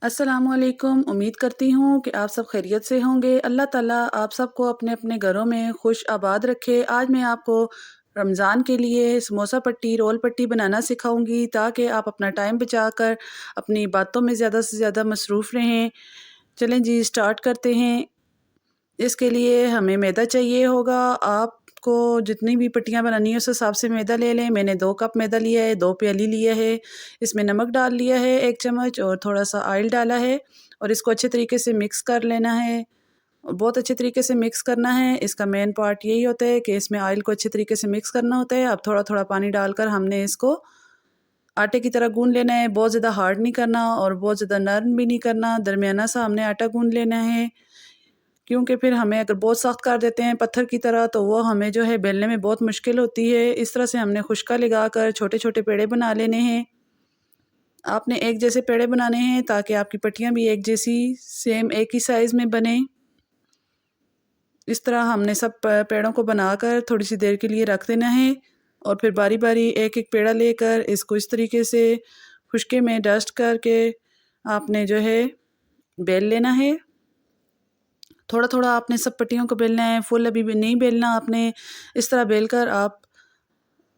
अस्सलामुअलैकुम। उम्मीद करती हूँ कि आप सब खैरियत से होंगे। अल्लाह ताला आप सबको अपने-अपने घरों में खुश आबाद रखे। आज मैं आपको रमज़ान के लिए समोसा पट्टी, रोल पट्टी बनाना सिखाऊँगी ताकि आप अपना टाइम बचाकर अपनी बातों में ज़्यादा से ज़्यादा मसरूफ़ रहें। चलें जी स्टार्ट करते हैं। इसके लिए हमें मैदा चाहिए होगा। आपको जितनी भी पट्टियाँ बनानी है उस हिसाब से मैदा ले लें। मैंने 2 कप मैदा लिया है, 2 प्याली लिया है। इसमें नमक डाल लिया है 1 चम्मच और थोड़ा-सा ऑयल डाला है और इसको अच्छे तरीके से मिक्स कर लेना है और बहुत अच्छे तरीके से मिक्स करना है। इसका मेन पार्ट यही होता है कि इसमें ऑयल को अच्छे तरीके से मिक्स करना होता है। अब थोड़ा-थोड़ा पानी डालकर हमने इसको आटे की तरह गूँध लेना है। बहुत ज़्यादा हार्ड नहीं करना और बहुत ज़्यादा नरम भी नहीं करना, दरमियाना सा हमने आटा गूँध लेना है। क्योंकि फिर हमें अगर बहुत सख्त कर देते हैं पत्थर की तरह तो वो हमें जो है बेलने में बहुत मुश्किल होती है। इस तरह से हमने खुशका लगाकर छोटे-छोटे पेड़े बना लेने हैं। आपने एक जैसे पेड़े बनाने हैं ताकि आपकी पट्टियाँ भी एक जैसी सेम एक ही साइज़ में बने। इस तरह हमने सब पेड़ों को बनाकर थोड़ी सी देर के लिए रख देना है और फिर बारी-बारी एक-एक पेड़ा लेकर इसको इस तरीके से खुशके में डस्ट करके आपने जो है बेल लेना है। थोड़ा-थोड़ा आपने सब पट्टियों को बेलना है, फुल अभी भी नहीं बेलना आपने। इस तरह बेलकर आप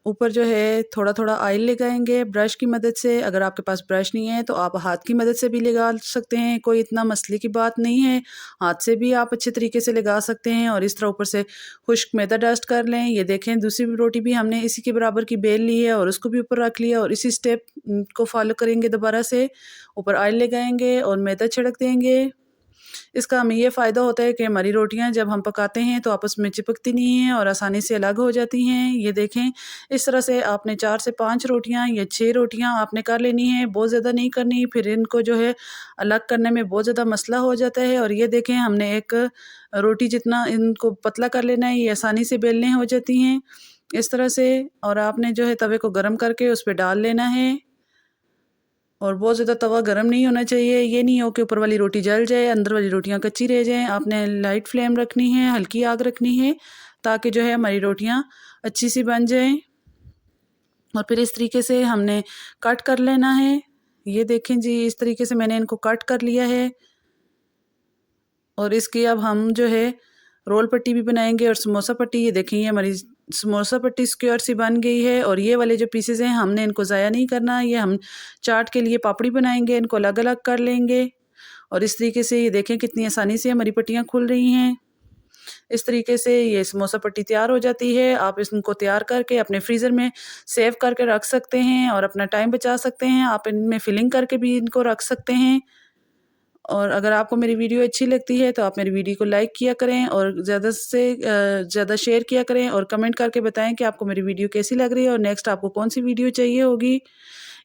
ऊपर जो है थोड़ा-थोड़ा ऑयल लगाएँगे ब्रश की मदद से। अगर आपके पास ब्रश नहीं है तो आप हाथ की मदद से भी लगा सकते हैं, कोई इतना मसले की बात नहीं है। हाथ से भी आप अच्छे तरीके से लगा सकते हैं और इस तरह ऊपर से खुश्क मैदा डस्ट कर लें। ये देखें दूसरी रोटी भी हमने इसी के बराबर की बेल ली है और उसको भी ऊपर रख लिया और इसी स्टेप को फॉलो करेंगे दोबारा से। ऊपर ऑयल लगाएँगे और मैदा छिड़क देंगे। इसका हमें ये फ़ायदा होता है कि हमारी रोटियाँ जब हम पकाते हैं तो आपस में चिपकती नहीं हैं और आसानी से अलग हो जाती हैं। ये देखें इस तरह से आपने 4 से 5 रोटियाँ या 6 रोटियाँ आपने कर लेनी है, बहुत ज़्यादा नहीं करनी, फिर इनको जो है अलग करने में बहुत ज़्यादा मसला हो जाता है। और ये देखें हमने एक रोटी जितना इनको पतला कर लेना है, ये आसानी से बेलने हो जाती हैं इस तरह से। और आपने जो है तवे को गरम करके उस पे डाल लेना है और बहुत ज़्यादा तवा गरम नहीं होना चाहिए। ये नहीं हो कि ऊपर वाली रोटी जल जाए, अंदर वाली रोटियाँ कच्ची रह जाएँ। आपने लाइट फ्लेम रखनी है, हल्की आग रखनी है ताकि जो है हमारी रोटियाँ अच्छी सी बन जाएँ। और फिर इस तरीके से हमने कट कर लेना है। ये देखें जी इस तरीके से मैंने इनको कट कर लिया है और इसकी अब हम जो है रोल पट्टी भी बनाएंगे और समोसा पट्टी। ये देखें ये हमारी समोसा पट्टी स्क्वायर सी बन गई है और ये वाले जो पीसेस हैं हमने इनको ज़ाया नहीं करना। ये हम चाट के लिए पापड़ी बनाएंगे, इनको अलग अलग कर लेंगे और इस तरीके से ये देखें कितनी आसानी से हमारी पट्टियाँ खुल रही हैं। इस तरीके से ये समोसा पट्टी तैयार हो जाती है। आप इनको तैयार करके अपने फ्रीज़र में सेव करके रख सकते हैं और अपना टाइम बचा सकते हैं। आप इनमें फिलिंग करके भी इनको रख सकते हैं। और अगर आपको मेरी वीडियो अच्छी लगती है तो आप मेरी वीडियो को लाइक किया करें और ज़्यादा से ज़्यादा शेयर किया करें और कमेंट करके बताएं कि आपको मेरी वीडियो कैसी लग रही है और नेक्स्ट आपको कौन सी वीडियो चाहिए होगी।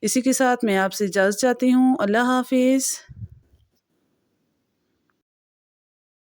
इसी के साथ मैं आपसे इजाज़त चाहती हूँ। अल्लाह हाफ़िज़।